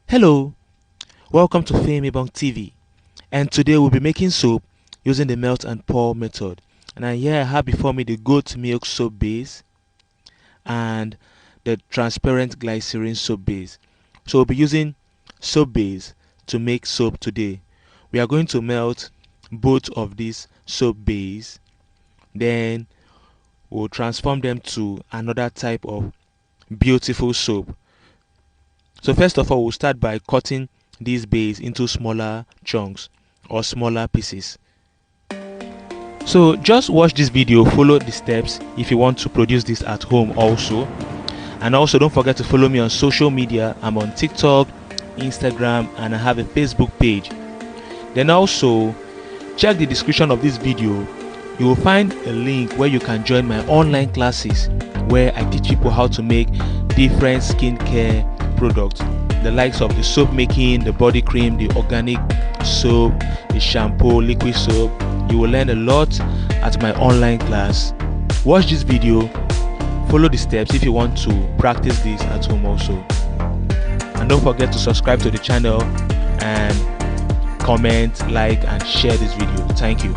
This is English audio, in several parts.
Hello, welcome to Ebong TV, and today we'll be making soap using the melt and pour method. And here I have before me the goat milk soap base and the transparent glycerin soap base. So we'll be using soap base to make soap today. We are going to melt both of these soap base, then we'll transform them to another type of beautiful soap. So first of all, we'll start by cutting this base into smaller chunks or smaller pieces. So just watch this video, follow the steps if you want to produce this at home also. And also don't forget to follow me on social media. I'm on TikTok, Instagram, and I have a Facebook page. Then also check the description of this video. You will find a link where you can join my online classes where I teach people how to make different skincare products, the likes of the soap making, the body cream, the organic soap, the shampoo, liquid soap. You will learn a lot at my online class. Watch this video, follow the steps if you want to practice this at home also. And don't forget to subscribe to the channel and comment, like, and share this video. Thank you.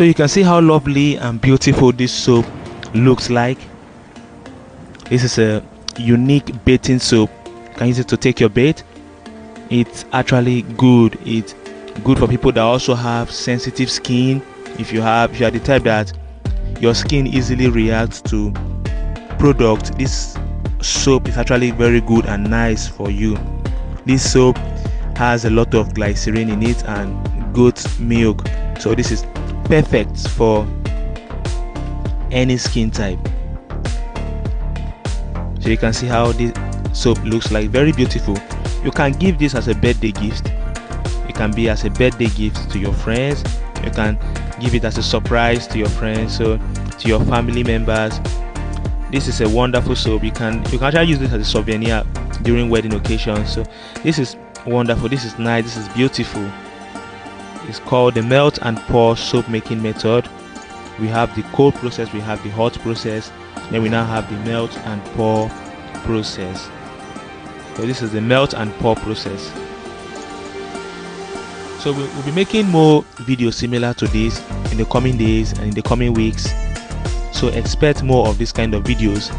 So you can see how lovely and beautiful this soap looks like. This is a unique bathing soap. You can use it to take your bath. It's actually good. It's good for people that also have sensitive skin. If you are the type that your skin easily reacts to product, this soap is actually very good and nice for you. This soap has a lot of glycerin in it and goat milk, so this is perfect for any skin type. So you can see how this soap looks like, very beautiful. You can give this as a birthday gift. It can be as a birthday gift to your friends. You can give it as a surprise to your friends, so to your family members. This is a wonderful soap. You can actually use this as a souvenir during wedding occasions. So this is wonderful, this is nice, this is beautiful. It's called the melt and pour soap making method. We have the cold process, we have the hot process, then we now have the melt and pour process. So this is the melt and pour process. So we'll be making more videos similar to this in the coming days and in the coming weeks, so expect more of this kind of videos.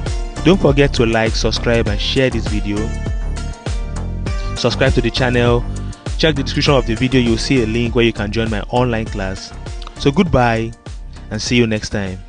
Don't forget to like, subscribe and share this video. Subscribe to the channel. Check the description of the video, you'll see a link where you can join my online class. So goodbye and see you next time.